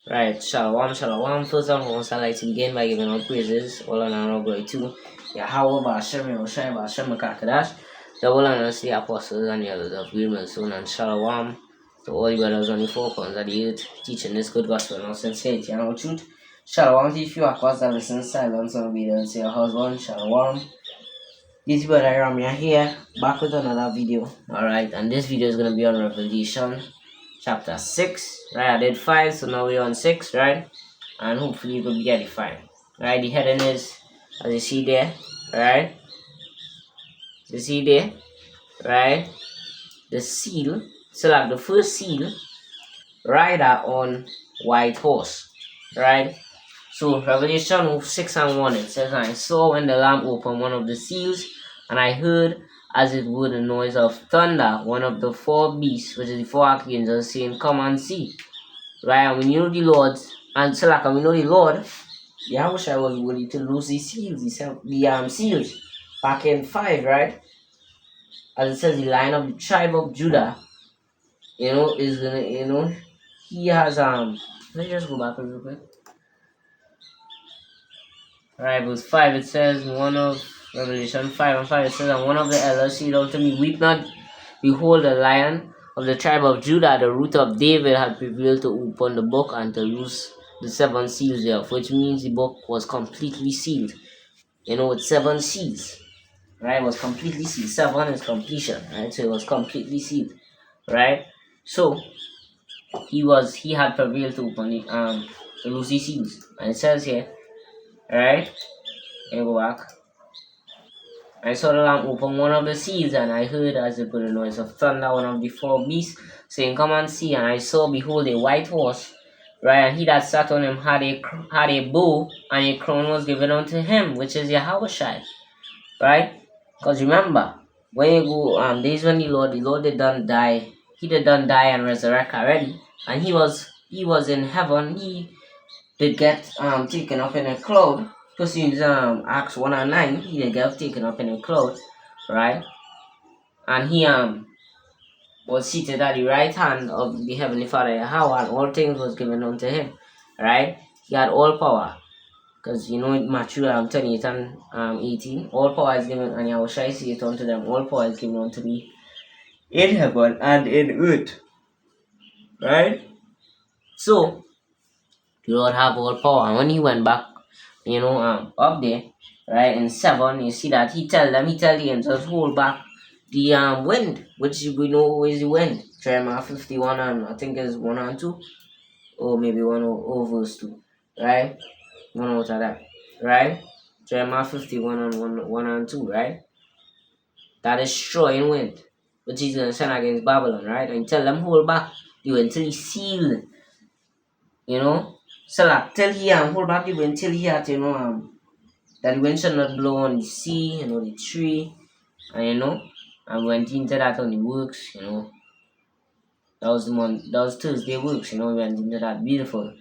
Right, shalom, shalom. First and foremost, I'd like to begin by giving all praises, all honor and all glory to Yahweh, Ba'ashem, Yehoshai, Ba'ashem, Makakadash, the all honors to the apostles and the elders of Wilmer, Son, and shalom to all the brothers on the four corners of the earth, teaching this good gospel, and sincerity and all truth. Shalom to you, of course, that listen silence and obedience to your husband. Shalom. This brother Ramya here, back with another video. Alright, and this video is going to be on Revelation chapter 6, right? I did 5, so now we're on 6, right? And hopefully you will get it 5. Right, the heading is, as you see there, right? You see there, right? The seal, select the first seal, rider on white horse, right? So Revelation 6 and 1, it says, I saw when the Lamb opened one of the seals, and I heard as it were the noise of thunder, one of the four beasts, which is the four archangels, saying, Come and see. Right, and we know the Lord, and so like we know the Lord, Yahushua was worthy to lose the seals, the seals, back in 5, right? As it says, the Lion of the tribe of Judah, is gonna, he has let's just go back real quick. Right, verse 5, it says, one of Revelation 5 and 5, it says, and one of the elders said unto me, Weep not, behold, the Lion of the tribe of Judah, the root of David, had prevailed to open the book and to loose the 7 seals thereof, which means the book was completely sealed. With 7 seals, right? It was completely sealed. 7 is completion, right? So it was completely sealed, right? So he had prevailed to open it, to loose the seals, and it says here, right? Let me go back. I saw the Lamb open one of the seals, and I heard as it were the noise of thunder, one of the four beasts, saying, Come and see. And I saw, behold, a white horse, right? And he that sat on him had a bow, and a crown was given unto him, which is Yahushai, right? Because remember, when you go, days when the Lord did done die, he did done die and resurrect already, and he was in heaven. He did get taken up in a cloud. Because in Acts 1 and 9, he did get taken up in a cloud, right? And he was seated at the right hand of the Heavenly Father Yahweh, and all things was given unto him, right? He had all power. Because in Matthew 28 and 18, all power is given, and Yahushua said unto them, all power is given unto me in heaven and in earth, right? So the Lord have all power. And when he went back, up there, right, in 7, you see that he tell the angels hold back the wind, which we know is the wind. Jeremiah 51 and I think is 1 and 2, or maybe 1 or verse 2, right? One out of that, right? Jeremiah 51 and 1 and 2, right? That is destroying wind, which is going to send against Babylon, right? And tell them hold back the wind till he sealed, so like till he hold back the wind till he had that the wind should not blow on the sea, the tree, and and went into that on the works, that was Thursday works, we went into that beautiful,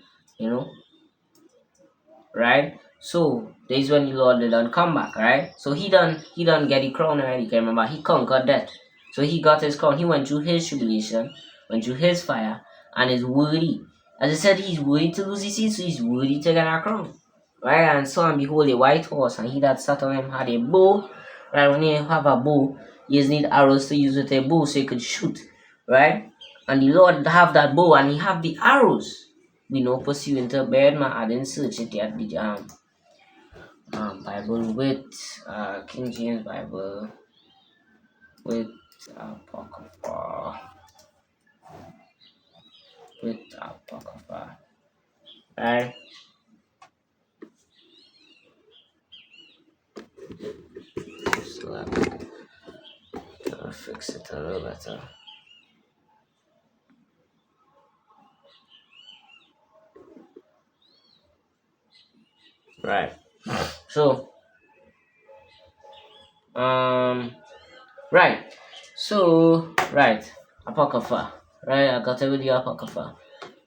right? So this is when the Lord did not come back, right? So he done get the crown already. You can remember he conquered death. So he got his crown. He went through his tribulation, went through his fire, and is worthy. As I said, he's worthy to lose his seat, so he's worthy to get a crown. Right? And so and behold a white horse, and he that sat on him had a bow. Right? When you have a bow, you need arrows to use with a bow so you could shoot. Right? And the Lord have that bow and he have the arrows. We know pursuing to bed, I didn't search it yet. The Bible with King James Bible with Apocrypha right? So I'll fix it a little better. Right. So right. So right. Apocrypha. Right, I got it with the Apocrypha.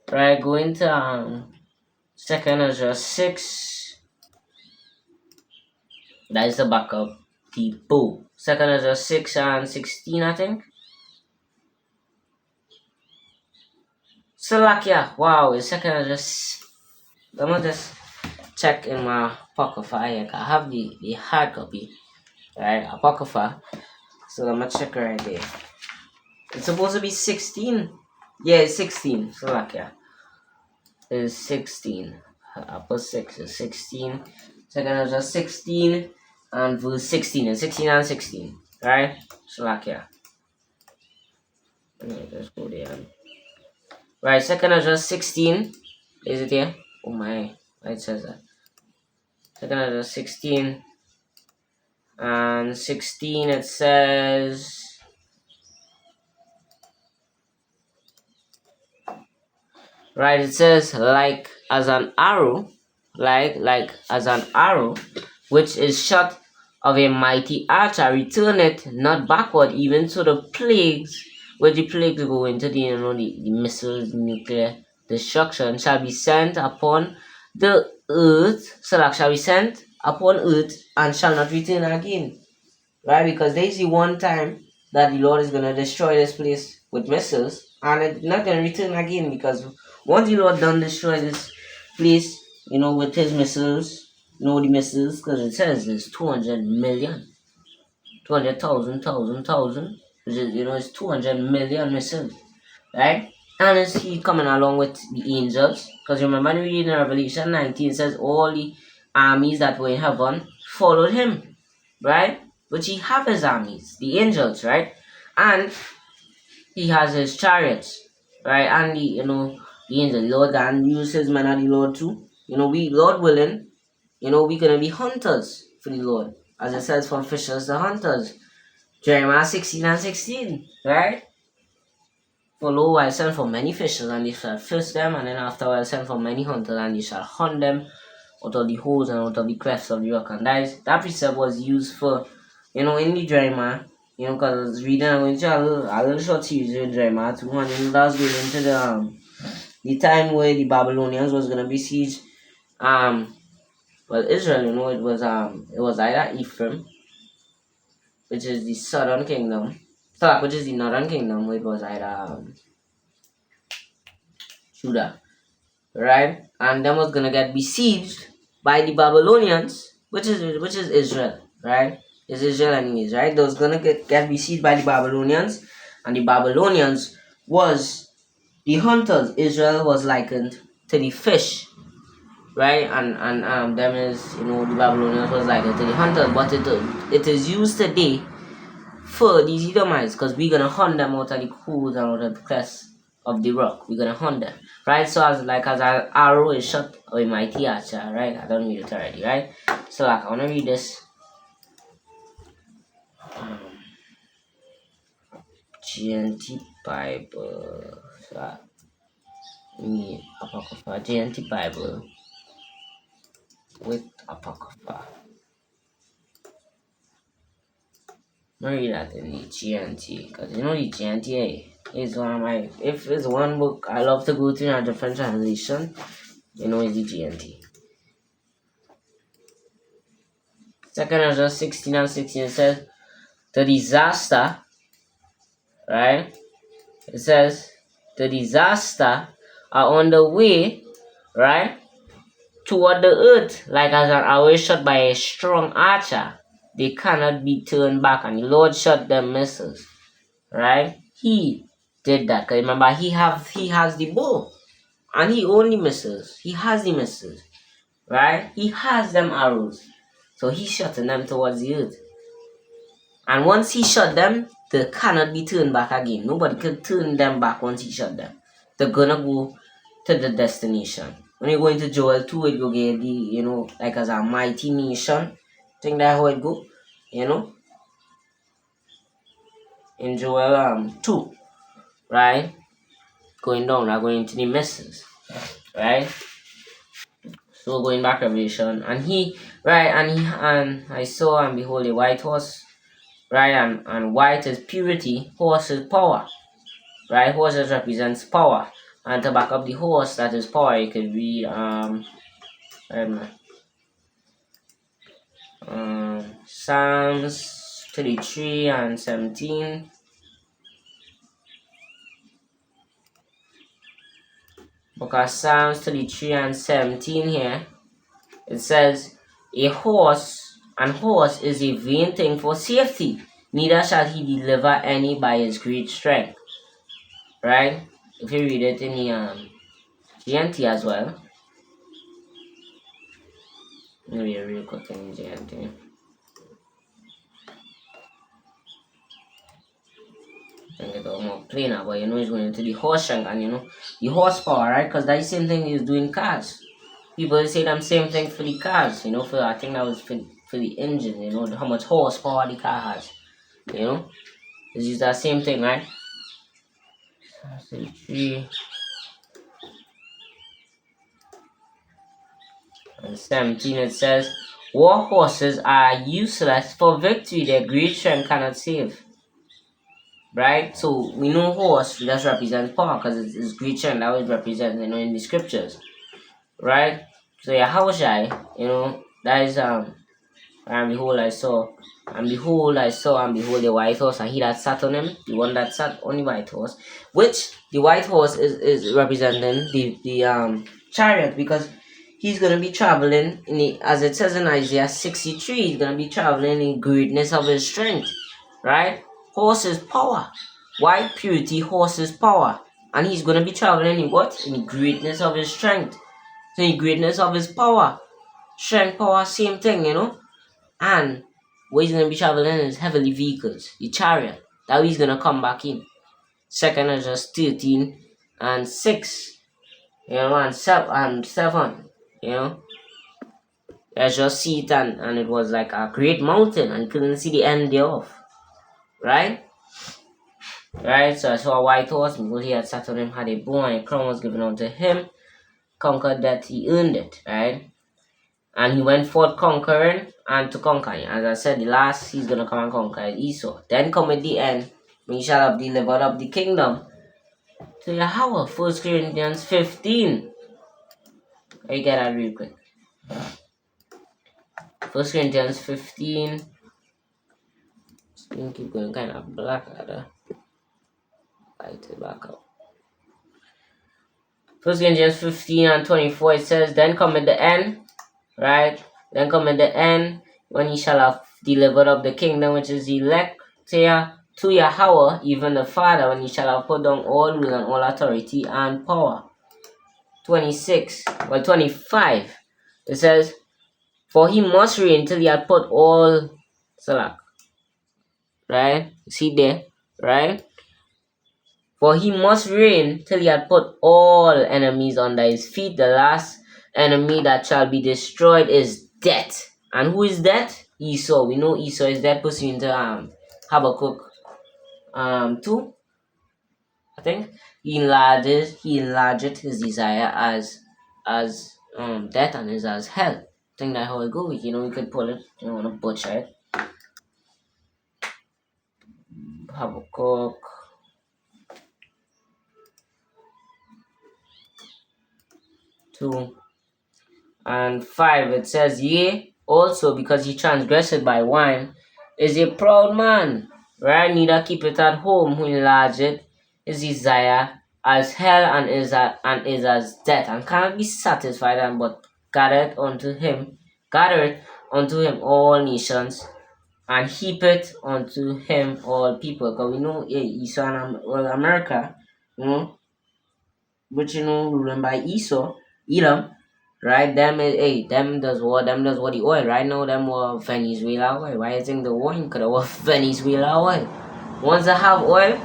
Right, going to 2nd Ezra 6. That is the backup. The bow. 2nd Ezra 6 and 16, I think. Slovakia. Wow, a second let me just check in my apocrypha here. I have the hard copy, right? Apocrypha. So let me check right there. It's supposed to be 16. Yeah, it's 16. Slovakia is 16. Upper 6 is 16. Second is just 16. And verse 16. And 16 and 16. Right? Slovakia. Let me just go there. Right, second is just 16. Is it here? Oh my. It says that. Second is just 16. And 16 it says. Right, it says like as an arrow, like as an arrow, which is shot of a mighty archer, return it not backward even to the plagues, where the plagues go into the missiles, nuclear destruction shall be sent upon the earth, so that shall be sent upon earth and shall not return again. Right? Because there's the one time that the Lord is gonna destroy this place with missiles, and it's not gonna return again. Because once the Lord done destroy this place, with his missiles, the missiles, because it says there's 200 million, 200,000, which is it's 200 million missiles, right? And is he coming along with the angels? Because remember, when we read in Revelation 19, it says all the armies that were in heaven followed him, right? But he have his armies, the angels, right? And he has his chariots, right? And the angel, Lord, and use his men of the Lord too. We, Lord willing, we're gonna be hunters for the Lord. As it says, from fishers to hunters. Jeremiah 16 and 16, right? For lo, I send for many fishers, and they shall fish them, and then after I send for many hunters, and they shall hunt them out of the holes and out of the clefts of the rock. And that precept was used for, in the Jeremiah, because I was reading, I went to a little short series in Jeremiah too, and that was going into the time where the Babylonians was gonna besiege, Israel. It was either Ephraim, which is the southern kingdom, which is the northern kingdom, where it was either Judah, right? And them was gonna get besieged by the Babylonians, which is Israel, right? It's Israel enemies, right? They was gonna get besieged by the Babylonians, and the Babylonians was the hunters. Israel was likened to the fish, right? And them is the Babylonians was likened to the hunters, but it is used today for these Edomites, because we're gonna hunt them out of the coals and out of the crest of the rock. We're gonna hunt them, right? So as an arrow is shot of a mighty archer, right? I don't read it already, right? So I wanna read this GNT Bible. So me Apocrypha, GNT Bible with Apocrypha. I read that in the GNT, because the GNT is one of my, if it's one book I love to go through in a different translation, is the GNT. Second Ezra 16 and 16 says, the disaster, right? It says, the disaster are on the way, right? Toward the earth, like as an arrow shot by a strong archer. They cannot be turned back, and the Lord shot them missiles, right? He did that. Cause remember, he has the bow, and he only misses. He has the missiles, right? He has them arrows, so he's shooting them towards the earth. And once he shot them, they cannot be turned back again. Nobody can turn them back once he shot them. They're gonna go to the destination. When you go into Joel 2, it will get like as a mighty nation. Think that how it go, in Joel 2, right? Going down, we're going to the misses, right? So going back Revelation, and I saw and behold a white horse, right? And white is purity, horse is power. Right, horses represents power, and to back up the horse that is power, you could read Psalms 33 and 17. Book of Psalms 33 and 17 here. It says, a horse is a vain thing for safety, neither shall he deliver any by his great strength. Right? If you read it in the GNT as well. Let me read it real quick in GNT. And get all more plainer, but it's going to the horse strength and the horsepower, right? Because that same thing is doing cars. People say them same thing for the cars, for I think that was for the engine, how much horsepower the car has. It's just that same thing, right? 3 and 17 it says, war horses are useless for victory, their great strength cannot save. Right? So we know horse just represents power because it's great strength that was represented, in the scriptures. Right? So yeah, how was I? That is and behold I saw, and behold I saw, and behold the white horse, and he that sat on him, the one that sat on the white horse, which the white horse is representing the chariot, because he's gonna be traveling as it says in Isaiah 63, he's gonna be traveling in greatness of his strength, right? Horse is power, white purity, horse is power, and he's gonna be traveling in what? In the greatness of his strength, so in the greatness of his power, strength, power, same thing, and where he's going to be traveling is heavily vehicles, the chariot. That way he's going to come back in. Second is just 13 and 6, and 7, Let's just see it, and it was like a great mountain, and you couldn't see the end thereof. Right? Right? So I saw a white horse, and he had sat on him, had a bow, and a crown was given unto him. Conquered that, he earned it. Right? And he went forth conquering and to conquer. As I said, the last he's going to come and conquer Esau. Then come at the end, when he shall have delivered up the kingdom to Yahweh. 1 Corinthians 15. Let me get that real quick. 1 Corinthians 15. Screen keep going kind of black. Light it back up. 1 Corinthians 15 and 24, it says, then come at the end, right? Then come at the end, when he shall have delivered up the kingdom, which is elect to Yahweh, even the Father, when he shall have put down all rule and all authority and power. 25, it says, for he must reign till he had put all, right? See there, right? For he must reign till he had put all enemies under his feet. The last enemy that shall be destroyed is death. And who is death? Esau. We know Esau is dead pursuant to Habakkuk 2. I think he enlarged his desire as death, and is as hell. I think that's how it goes. We could pull it, on a butcher it. Habakkuk 2 and 5, it says, yea, also because he transgressed by wine, is a proud man, right? Neither keep it at home, who enlarged his desire as hell, and is as death, and cannot be satisfied, and but gathereth unto him all nations, and heap it unto him all people. Because we know Esau and America, which ruling by Esau, Edom. Right, them does what the oil. Right now, them were Venezuela oil. Why you think the wine could have Venezuela oil? Once they have oil,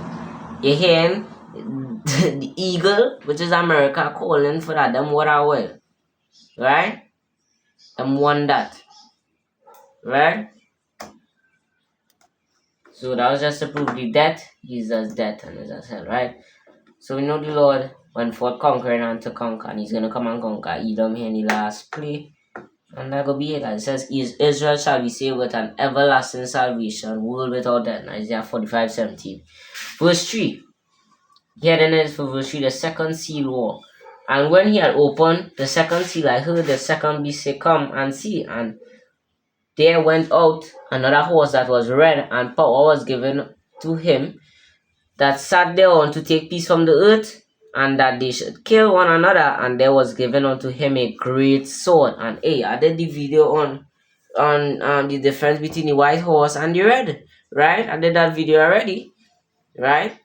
you hear the eagle, which is America, calling for that. Them water oil, right? Them want that, right? So that was just to prove the death. He's as death and is as hell, right? So we know the Lord went forth conquering and to conquer, and he's gonna come and conquer Edom here in the last play. And that will be it. It says, Israel shall be saved with an everlasting salvation, world without end. Isaiah 45:17. Verse 3. Here then is for verse 3, the second seal war. And when he had opened the second seal, I heard the second beast say, come and see. And there went out another horse that was red, and power was given to him that sat thereon to take peace from the earth, and that they should kill one another, and there was given unto him a great sword. And hey, I did the video on the difference between the white horse and the red, right? I did that video already, right?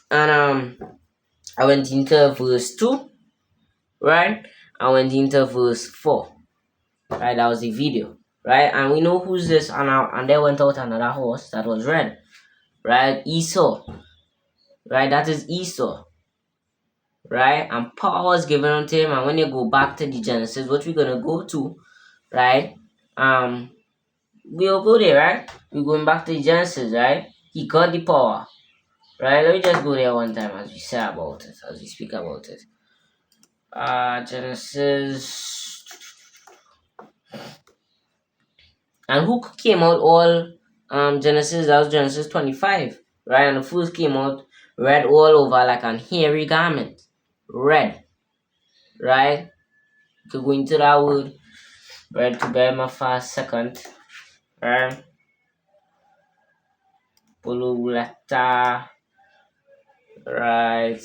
And I went into verse 2, right? I went into verse 4, right? That was the video, right? And we know who's this, and there went out another horse that was red, right? Esau, right? That is Esau, right? And power was given unto him. And when you go back to the Genesis, what we're gonna go to, right? We'll go there, right? We're going back to the Genesis, right? He got the power, right? Let me just go there one time as we say about it, as we speak about it. Genesis. And who came out all Genesis? That was Genesis 25, right? And the first came out red all over like an hairy garment, red, right? You could go into that word, red, to bear my fast second, right? Polulata, right?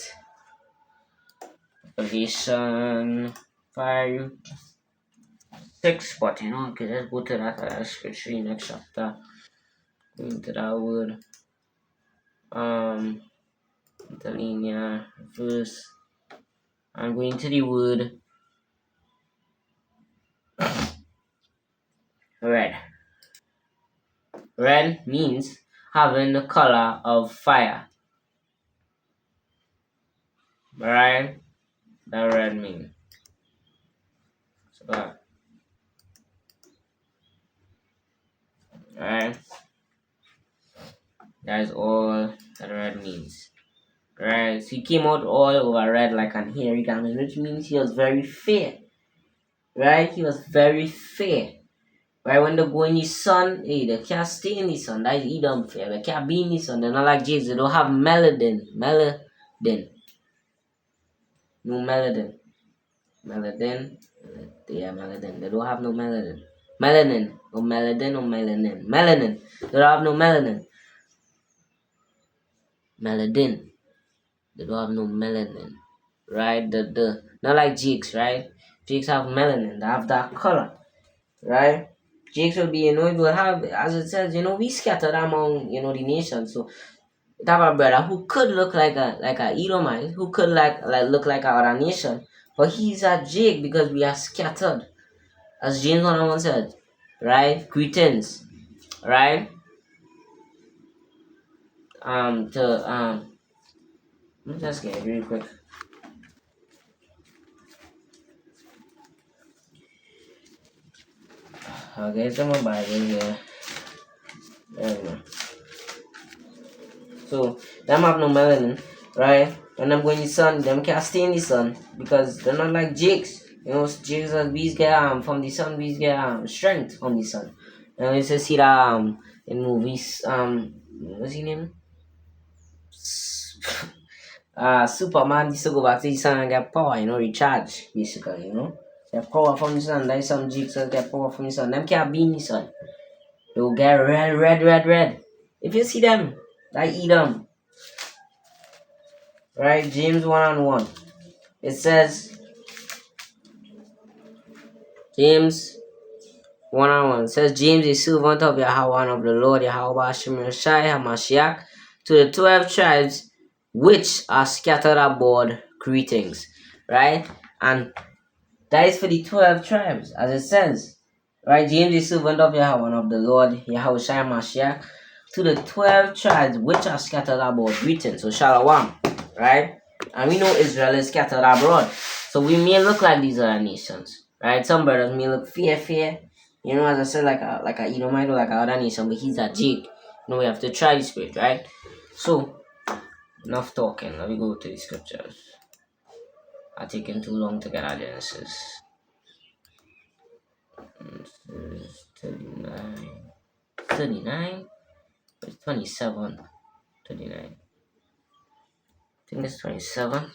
Revelation 5, 6, but okay, let's go to that scripture next chapter. Go into that word, the linear verse. I'm going to the word red. Red means having the color of fire. Right? That red means. So, right? That is all that red means. Right? So he came out all over red like an hairy garment, which means he was very fair. Right? He was very fair. Right? When they go in the sun, hey, they can't stay in the sun. That is Edom fair. They can't be in the sun. They're not like Jesus. They don't have melanin. No melanin. Melanin. Yeah, melanin. They don't have no melanin. Melanin. No melanin or melanin. Melanin. They don't have no melanin. Melanin. They don't have no melanin. Right? The not like jigs, right? Jigs have melanin. They have that color. Right? Jigs will be, it will have, as it says, we scattered among, the nations. So have a brother who could look like a Edomite, who could look like our nation, but he's a jig because we are scattered. As James 1 said, right? Greetings, right? Let me just get it really quick. Okay, it's on my Bible here. There we go. So, them have no melanin, right? When I'm going in the sun, them can't stay in the sun because they're not like jigs. Jigs and bees get from the sun, bees get strength from the sun. And we used to see that in movies, what's his name? Superman used to go back to the sun and get power, recharge, basically, Get power from the sun. There's some jigs that get power from the sun. Them can't be in the sun. They'll get red, red, red, red. If you see them, I eat them. Right? James 1:1. It says, James 1:1. It says, James, a servant of Yahweh and of the Lord Yahweh Hashem Shai HaMashiach, to the 12 tribes which are scattered abroad, greetings. Right? And that is for the 12 tribes, as it says. Right? James, a servant of Yahweh and of the Lord Yahweh Shai HaMashiach, to the 12 tribes which are scattered abroad, greetings. So, Shalom. Right? And we know Israel is scattered abroad. So we may look like these other nations. Right? Some brothers may look fair. As I said, like a might look like another nation, but he's a jig. We have to try the spirit, right? So enough talking. Let me go to the scriptures. I'm taking too long to get out of Genesis. 39. 39? It's 27. 39. I think it's 27.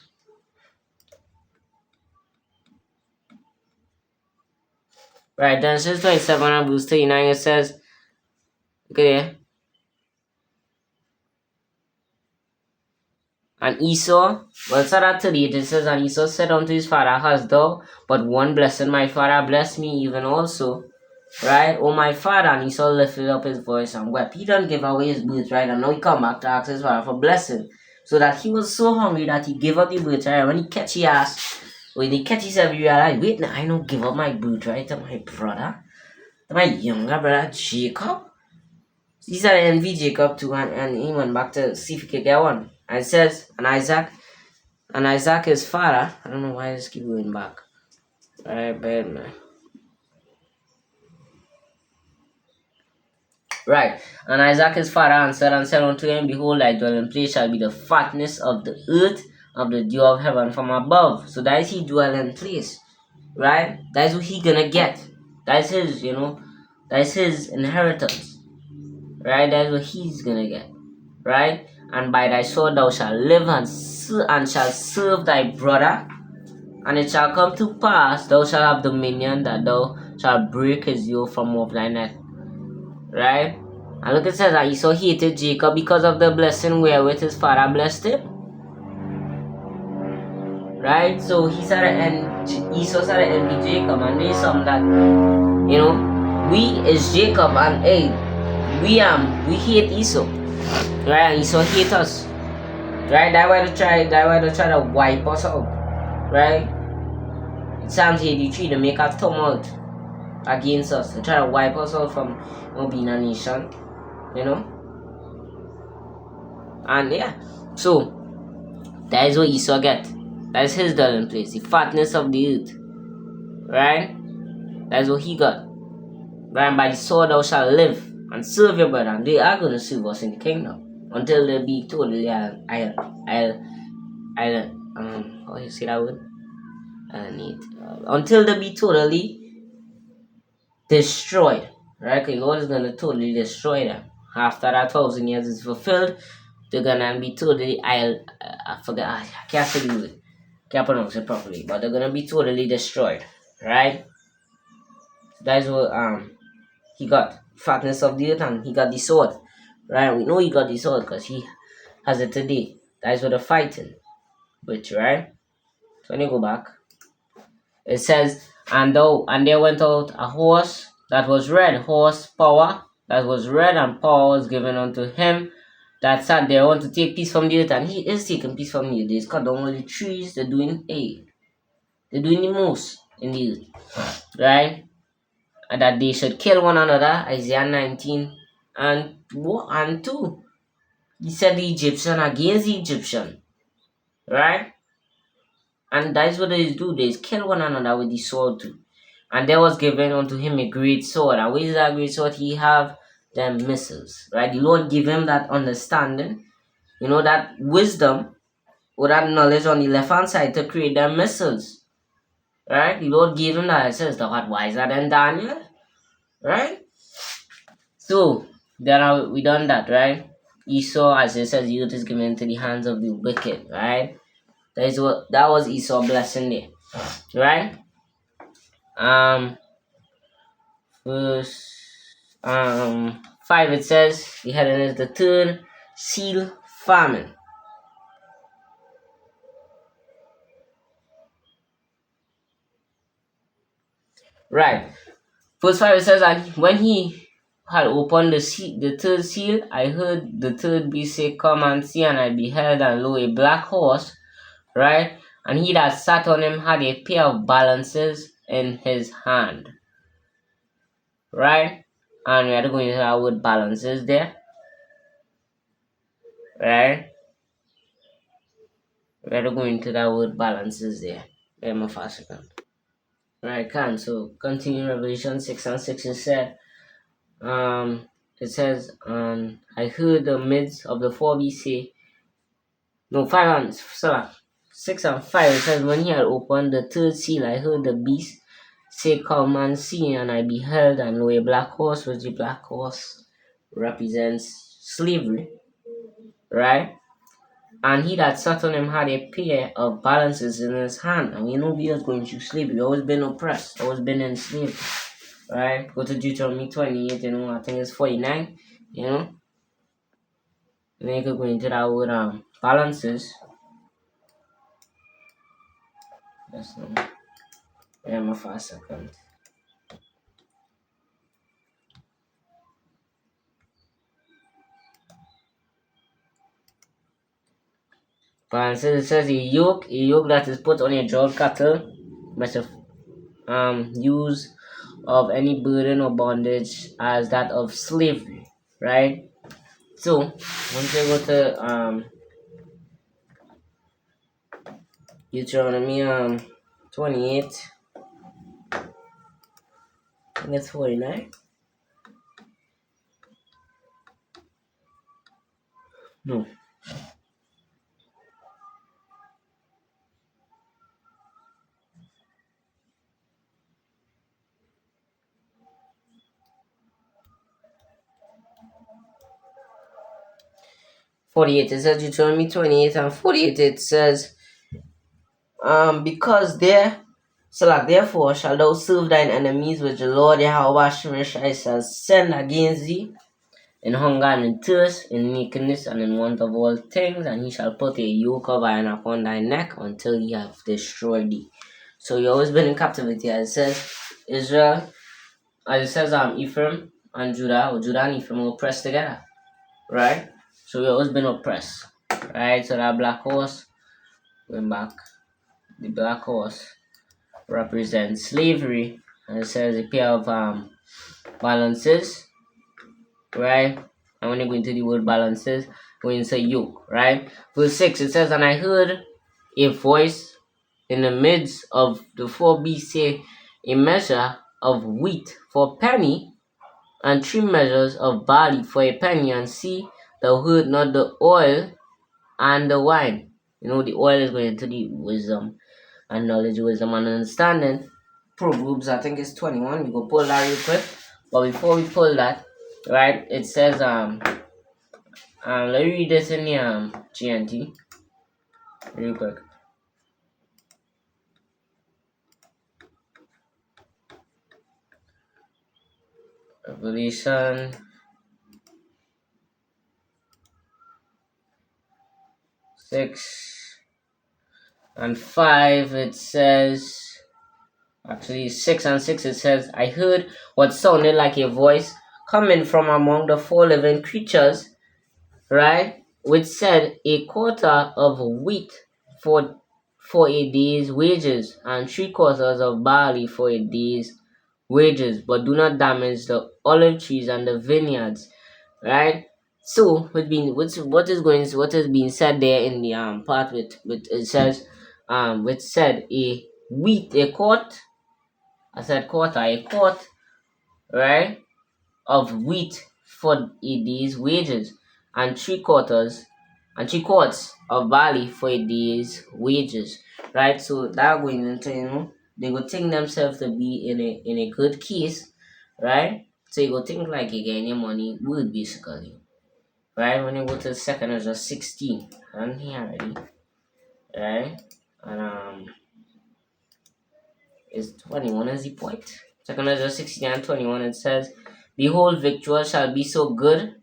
Right, Genesis 27 and verse 39, it says, okay, And Esau, well, so that 38 it says, and Esau said unto his father, hast thou but one blessing? My father bless me even also. Right? Oh, my father. And Esau lifted up his voice and wept. He done give away his birthright, and now he come back to ask his father for blessing. So that he was so hungry that he gave up the birthright. When he catch his ass, when he catch himself, he realized, wait, now I don't give up my birthright to my brother, to my younger brother Jacob. He started envy Jacob too, and he went back to see if he could get one. And it says, and Isaac his father, I don't know why I just keep going back. Alright, bad man. Right. And Isaac his father answered and said unto him, behold, thy dwelling place shall be the fatness of the earth, of the dew of heaven from above. So that is his dwelling place. Right? That is what he gonna get. That's his, that's his inheritance. Right? That's what he's gonna get. Right? And by thy sword thou shalt live and shalt serve thy brother. And it shall come to pass, thou shalt have dominion, that thou shalt break his yoke from off thy neck. Right? And look, it says that Esau hated Jacob because of the blessing wherewith his father blessed him. Right? So Esau started envy Jacob, and there's some that, we is Jacob, and we hate Esau. Right? And Esau hate us. Right? That's why they try to wipe us out. Right? Psalms 83, they make a tumult against us. They try to wipe us out from being a nation. And yeah, so that is what Esau get. That is his dwelling place, the fatness of the earth. Right? That is what he got. Right? And by the sword thou shalt live and serve your brother. And they are going to serve us in the kingdom until they be totally how you say that word? Until they be totally destroyed. Right? Because God is going to totally destroy them. After that 1,000 years is fulfilled, they're gonna be totally I forget, I can't say the word, can't pronounce it properly, but they're gonna be totally destroyed. Right? That's what he got fatness of the earth, and he got the sword. Right? We know he got the sword because he has it today. That's what they're fighting with, right? So when you go back, it says, and there went out a horse that was red, horse power that was red, and power was given unto him that sat there, want to take peace from the earth, and he is taking peace from the earth. They cut down all the trees, they're doing the most in the earth. Right? And that they should kill one another, Isaiah 19 and 2. He said the Egyptian against the Egyptian. Right? And that's what they do. They kill one another with the sword too. And there was given unto him a great sword. And what is that great sword? He have them missiles. Right? The Lord give him that understanding, that wisdom or that knowledge on the left hand side to create them missiles. Right? The Lord gave him that. It says thou art wiser than Daniel. Right? So then we done that, right? Esau, as it says, the earth is given into the hands of the wicked, right? That was Esau blessing there. Right? Verse 5, it says the heading is the third seal famine. Right. Verse 5, it says, and when he had opened the third seal, I heard the third beast say, come and see, and I beheld, and lo, a black horse, right? And he that sat on him had a pair of balances in his hand. Right? And we are going to have word balances there. Right? We are going to that word balances there. Let me fast second. Right, so continue Revelation 6 and 6 is said. It says, I heard the midst of the four beasts say, no, 6 and 5, it says, when he had opened the third seal, I heard the beast say, come and see, and I beheld, and lo, a black horse, which the black horse represents slavery, right? And he that sat on him had a pair of balances in his hand. And we know we are going through slavery. We always been oppressed, always been enslaved. Right? Go to Deuteronomy 28, I think it's 49, And then you could go into that word balances. Yes, no. Yeah, my first second. But it says a yoke that is put on a drove cattle must use of any burden or bondage as that of slavery, right? So once you go to Deuteronomy 28, I think it's 49. No. 48. It says Deuteronomy 28 and 48. It says, because there, so like therefore shall thou serve thine enemies which the Lord Yahweh Shemeshai shall send against thee in hunger and in thirst, in nakedness and in want of all things, and he shall put a yoke of iron upon thy neck until he have destroyed thee. So you always been in captivity, as it says Israel, as it says Ephraim and Judah, or Judah and Ephraim were oppressed together, right? So we always been oppressed, right? So that black horse went back. The black horse represents slavery, and it says a pair of balances, right? And when you go into the word balances, go into yoke, right? Verse 6, it says, and I heard a voice in the midst of the four beasts say, a measure of wheat for a penny, and 3 measures of barley for a penny, and see, thou heard not the oil and the wine. You know, the oil is going into the wisdom and knowledge, wisdom, and understanding. Proverbs, I think it's 21. We go pull that real quick. But before we pull that, right, it says let me read this in the GNT real quick. Revelation 6 and 5, it says, actually 6 and 6, it says, I heard what sounded like a voice coming from among the four living creatures, right, which said, a quarter of wheat for a day's wages, and 3 quarters of barley for a day's wages, but do not damage the olive trees and the vineyards, right? So what is being said there in the part with it says which said a wheat a quart, I said quarter, a quart, right, of wheat for a day's wages, and 3 quarters and 3 quarts of barley for a day's wages, right? So that going into, they go think themselves to be in a good case, right? So you go think like you getting your money good basically, right? When you go to the second is just 16 and here already, right? And is 21 is the point. Second is just 16 and 21, it says, behold, victual shall be so good,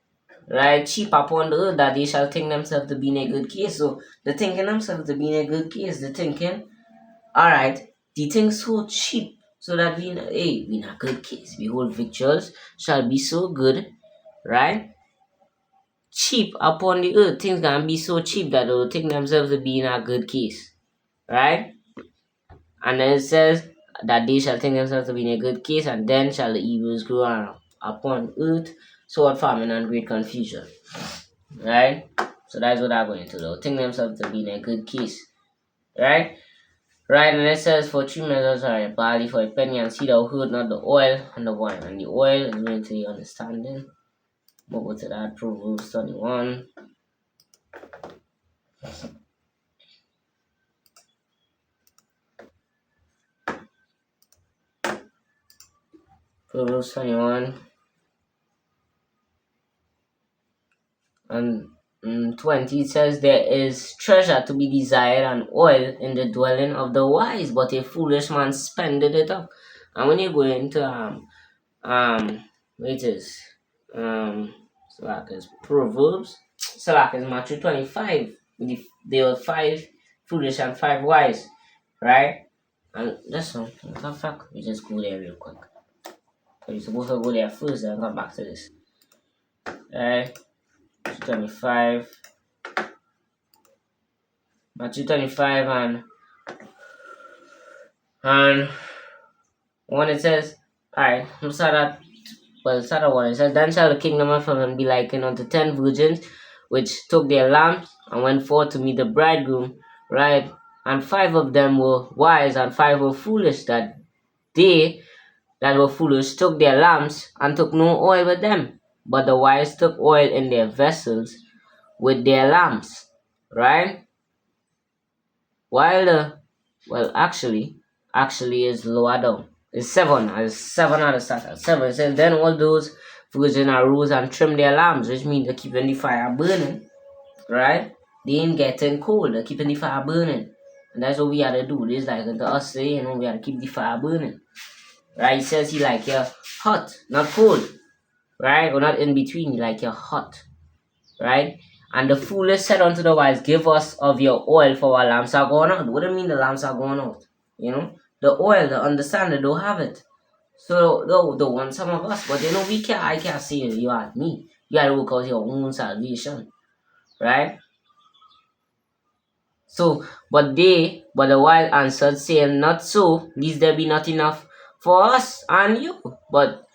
right, cheap upon the earth, that they shall think themselves to be in a good case. So the thinking themselves to be in a good case, the thinking, alright, the thing so cheap, so that we in a good case. Behold, victuals shall be so good, right? Cheap upon the earth, things can be so cheap that they will think themselves to be in a good case, right? And then it says that they shall think themselves to be in a good case, and then shall the evils grow upon earth, sword, famine, and great confusion. Right? So that's what I'm going to do. Think themselves to be in a good case. Right? Right, and it says, for 3 measures are a barley for a penny, and see thou heard not the oil and the wine. And the oil is going to the understanding. We'll go to that, Proverbs 21. Proverbs 21 and 20, it says, there is treasure to be desired and oil in the dwelling of the wise, but a foolish man spendeth it up. And when you go into it is so like is Proverbs, so like is Matthew 25, there were 5 foolish and 5 wise, right? And that's all. In fact, we just go there real quick. So we're supposed to go there first and come back to this. Alright, 25. Matthew 25 and when it says, alright, I'm sorry that well start at one. It says, then shall the kingdom of heaven be likened unto 10 virgins which took their lamps and went forth to meet the bridegroom, right? And 5 of them were wise and 5 were foolish. That they that were foolish took their lamps and took no oil with them, but the wise took oil in their vessels with their lamps, right? While the actually is lower down. It's 7. It's 7 at the start. 7 it says, then all those virgins arose and trimmed their lamps, which means they're keeping the fire burning, right? They ain't getting cold, they're keeping the fire burning. And that's what we had to do. This like to us say, we had to keep the fire burning. Right? He says he like you're hot, not cold. Right? Or not in between, like you're hot. Right? And the foolish said unto the wise, give us of your oil, for our lamps are going out. What do you mean the lamps are going out? The oil, the understanding, don't have it. So the want some of us, but I can't say you at me. You gotta work out your own salvation. Right? So, but the wise answered, saying, not so, lest there be not enough for us and you. But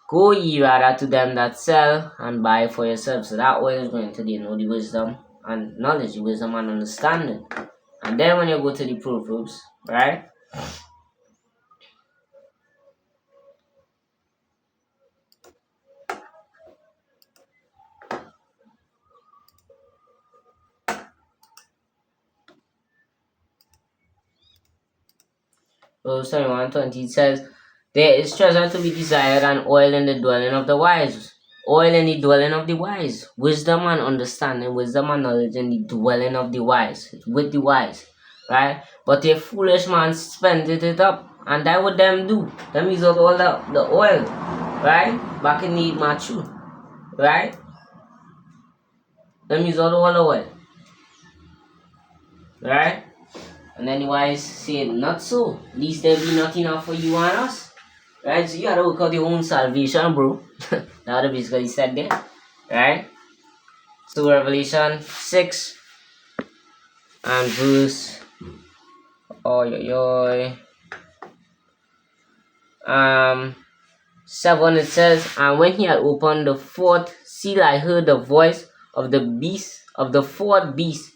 go ye rather to them that sell and buy for yourselves. So that oil is going to the wisdom and knowledge, the wisdom and understanding. And then when you go to the Proverbs, right? Proverbs 21:20 says, there is treasure to be desired and oil in the dwelling of the wise. Oil in the dwelling of the wise. Wisdom and understanding, wisdom and knowledge in the dwelling of the wise. With the wise. Right? But a foolish man spendeth it up. And that what them do. Them use up all the oil. Right? Back in the Matthew. Right? Them use all the oil. Right? And then the wise say, not so. Least there be not enough for you and us. Right? So you gotta work out your own salvation, bro. Now the basically said there. Right? So Revelation 6 and verse 7 it says, and when he had opened the fourth seal, I heard the voice of the fourth beast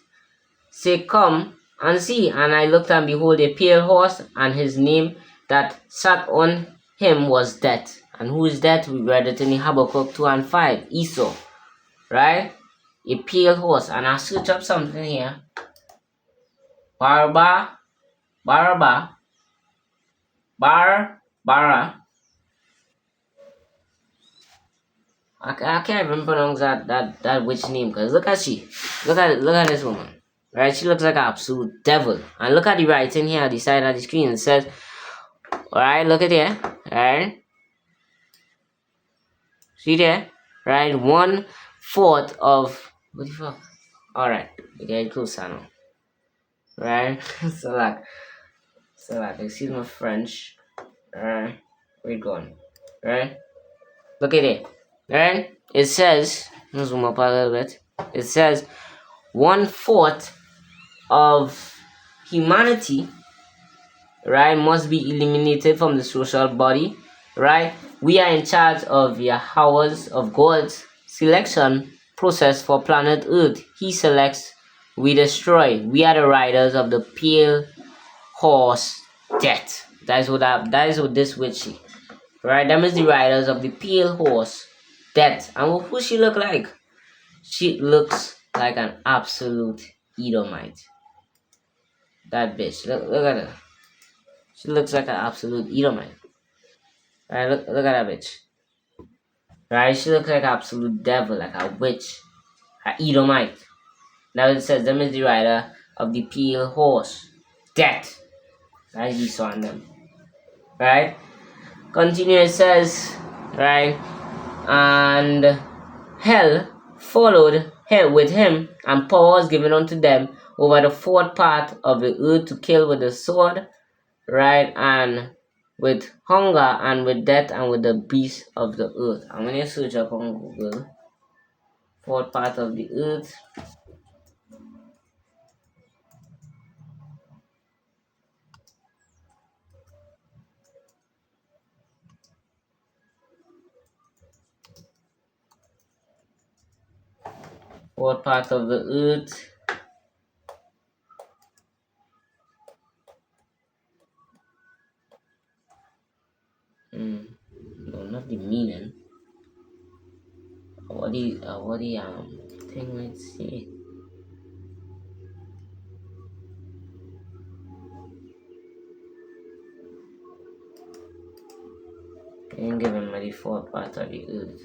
say, come and see. And I looked, and behold, a pale horse, and his name that sat on him was Death. And who is that? We read it in the Habakkuk 2 and 5, Esau. Right? A pale horse. And I search up something here. Bara. I can't even pronounce that witch name, because look at this woman. Right? She looks like an absolute devil. And look at the writing here at the side of the screen. It says, alright, look at there. Alright. See there? Right? 1/4 of what the fuck? Alright, we get closer now. Right? so like excuse my French. Alright. We're going. Right? Look at it. Right? It says, let's zoom up a little bit. It says 1/4 of humanity, right, must be eliminated from the social body, right? We are in charge of Yahweh's, of God's selection process for planet Earth. He selects, we destroy. We are the riders of the pale horse Death. That is what this witch is. Right? Them is the riders of the pale horse Death. And who she look like? She looks like an absolute Edomite. That bitch. Look at her. She looks like an absolute Edomite. Right? Look at that bitch. Right? She looks like an absolute devil, like a witch. An Edomite. Now it says them is the rider of the pale horse. Death. That's Esau on them. Right? Continue, it says, right? And hell followed him with him, and power was given unto them over the fourth part of the earth to kill with the sword, right? And with hunger and with death and with the beasts of the earth. I'm gonna search up on Google fourth part of the earth. Fourth part of the earth. No, not the meaning. What the thing, let's see. Can give him the fourth part of the earth.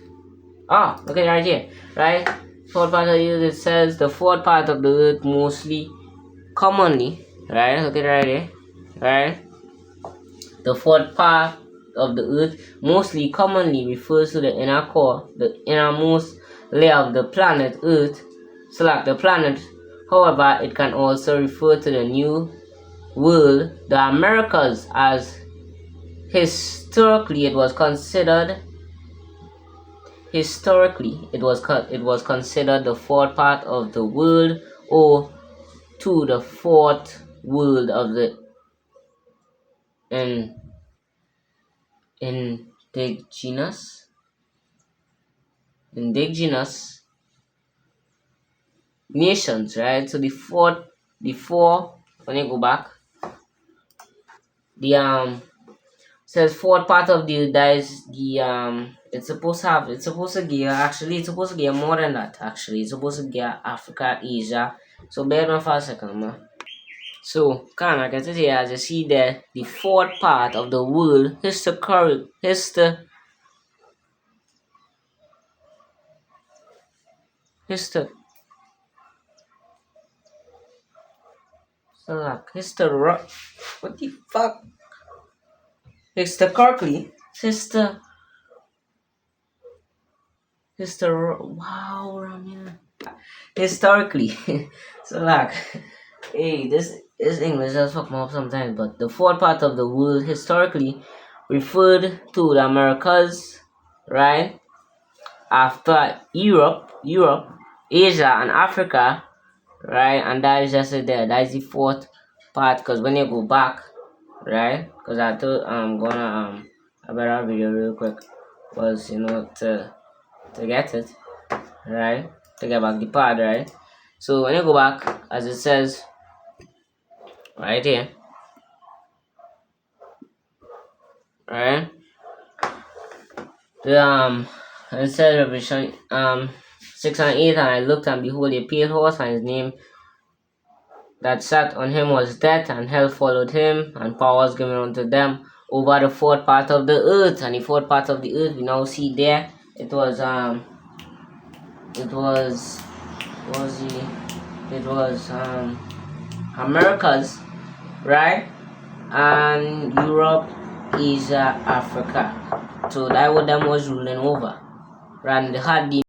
Ah, look at it right here, right? Fourth part of the earth, it says the fourth part of the earth mostly, commonly, right? Look at it right here, right? The fourth part of the earth mostly commonly refers to the inner core, the innermost layer of the planet Earth, so like the planet. However, it can also refer to the new world, the Americas, as historically it was considered the fourth part of the world, or to the fourth world of the in indigenous nations, right? So the four, when you go back, the says fourth part of the that is the it's supposed to give, actually it's supposed to give more than that. Actually it's supposed to give Africa, Asia. So bear with me for a second, man. So can I can see here, as you see there, the fourth part of the world history so like history, what the fuck, historically wow, Ramya. Historically. So like, hey, this English does fuck me up sometimes, but the fourth part of the world historically referred to the Americas, right? After Europe, Asia and Africa, right? And that is just it there. That is the fourth part, because when you go back, right? Because I thought I'm gonna a better video real quick was, to get it, right? To get back the part, right? So when you go back, as it says right here, right? The it says Revelation 6 and 8, and I looked, and behold a pale horse, and his name that sat on him was death, and hell followed him, and power was given unto them over the fourth part of the earth. And the fourth part of the earth we now see there, it was what was it was Americas, right? And Europe, Asia, Africa. So that what them was ruling over. Right? And they had the